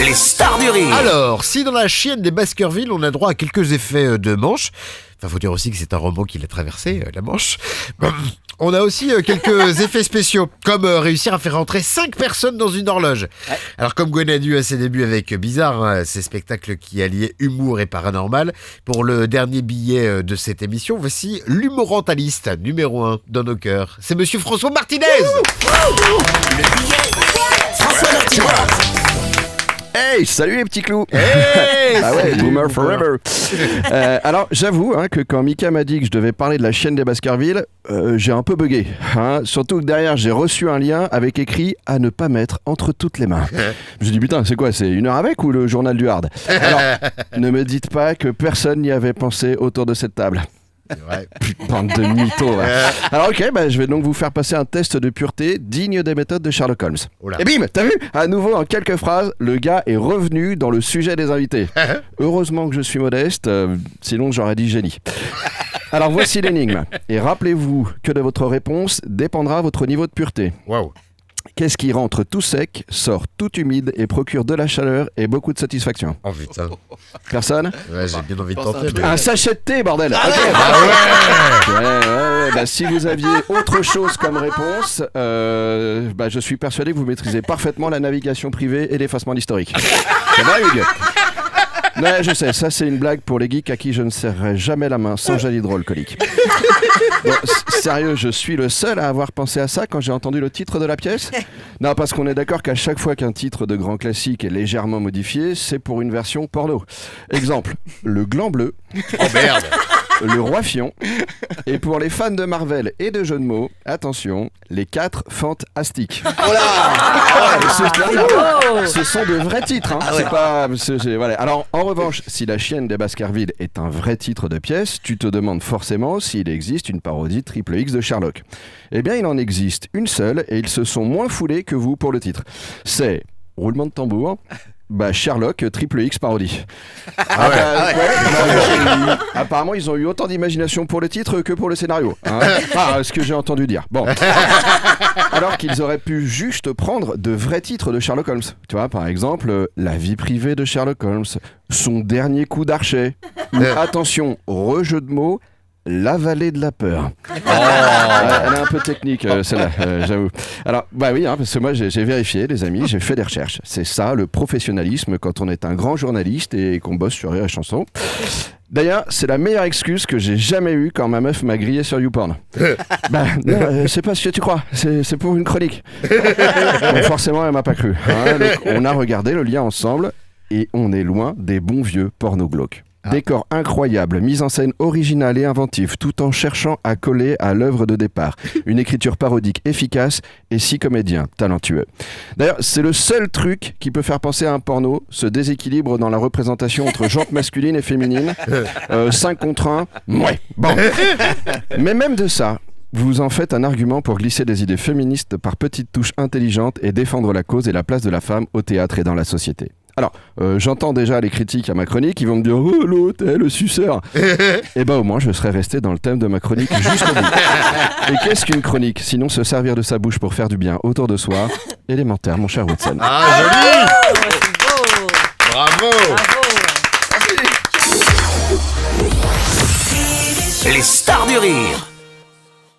Les stars du rire. Alors, si dans La Chienne des Baskerville, on a droit à quelques effets de manche, enfin, faut dire aussi que c'est un roman qui l'a traversé, la Manche. On a aussi quelques effets spéciaux, comme réussir à faire rentrer 5 personnes dans une horloge. Ouais. Alors, comme Gwen a dû à ses débuts avec Bizarre, ces spectacles qui alliaient humour et paranormal, pour le dernier billet de cette émission, voici l'humormentaliste numéro 1 dans nos cœurs. C'est Monsieur François Martinez. Le billet François Martinez. Hey, salut les petits clous. Hey, ah ouais, Boomer Forever. Alors, j'avoue que quand Mika m'a dit que je devais parler de La Chienne des Baskerville, j'ai un peu bugué. Surtout que derrière, j'ai reçu un lien avec écrit « à ne pas mettre entre toutes les mains ». Je me suis dit, putain, c'est quoi, c'est Une heure avec ou le journal du hard? Alors, ne me dites pas que personne n'y avait pensé autour de cette table. Ouais. Putain de mytho. Alors ok, je vais donc vous faire passer un test de pureté digne des méthodes de Sherlock Holmes. Oula. Et bim, t'as vu? À nouveau, en quelques phrases, le gars est revenu dans le sujet des invités. Heureusement que je suis modeste, sinon j'aurais dit génie. Alors voici l'énigme. Et rappelez-vous que de votre réponse dépendra votre niveau de pureté. Waouh. Qu'est-ce qui rentre tout sec, sort tout humide et procure de la chaleur et beaucoup de satisfaction? Oh putain. Personne? Ouais, j'ai bien envie de tenter. Mais... Un sachet de thé, bordel. Ah ouais. Ouais. Si vous aviez autre chose comme réponse, je suis persuadé que vous maîtrisez parfaitement la navigation privée et l'effacement d'historique. Ça va, Hugues? Ouais, je sais, ça c'est une blague pour les geeks à qui je ne serrerai jamais la main sans gel hydroalcoolique. Bon, sérieux, je suis le seul à avoir pensé à ça quand j'ai entendu le titre de la pièce? Non, parce qu'on est d'accord qu'à chaque fois qu'un titre de grand classique est légèrement modifié, c'est pour une version porno. Exemple, le gland bleu. Oh merde. Le roi Fion. Et pour les fans de Marvel et de jeux de mots, attention, les 4 fantastiques. Oh là. Ce sont de vrais titres. C'est pas. Voilà. Alors, en revanche, si La Chienne des Baskerville est un vrai titre de pièce, tu te demandes forcément s'il existe une parodie triple X de Sherlock. Eh bien, il en existe une seule et ils se sont moins foulés que vous pour le titre. C'est, roulement de tambour, Sherlock triple X parodie. Apparemment, ils ont eu autant d'imagination pour le titre que pour le scénario. Ce que j'ai entendu dire. Bon. Alors qu'ils auraient pu juste prendre de vrais titres de Sherlock Holmes. Tu vois, par exemple, La vie privée de Sherlock Holmes, Son dernier coup d'archet, ou attention, rejeu de mots, La vallée de la peur. Elle est un peu technique, celle-là, j'avoue. Alors, parce que moi, j'ai vérifié, les amis, j'ai fait des recherches. C'est ça, le professionnalisme, quand on est un grand journaliste et qu'on bosse sur Rire et Chanson. D'ailleurs, c'est la meilleure excuse que j'ai jamais eue quand ma meuf m'a grillé sur YouPorn. C'est pas ce que tu crois, c'est pour une chronique. Donc forcément, elle m'a pas cru. Donc, on a regardé le lien ensemble et on est loin des bons vieux porno glauques. Décor incroyable, mise en scène originale et inventive, tout en cherchant à coller à l'œuvre de départ. Une écriture parodique efficace et 6 comédiens talentueux. D'ailleurs, c'est le seul truc qui peut faire penser à un porno, ce déséquilibre dans la représentation entre jante masculine et féminine. 5 contre 1, ouais, bon. Mais même de ça, vous en faites un argument pour glisser des idées féministes par petites touches intelligentes et défendre la cause et la place de la femme au théâtre et dans la société. Alors, j'entends déjà les critiques à ma chronique, ils vont me dire « Oh, l'autre, le suceur !» Et au moins, je serais resté dans le thème de ma chronique jusqu'au bout. Et qu'est-ce qu'une chronique, sinon se servir de sa bouche pour faire du bien autour de soi? Élémentaire, mon cher Watson. Ah, joli. Bravo. Les stars du rire.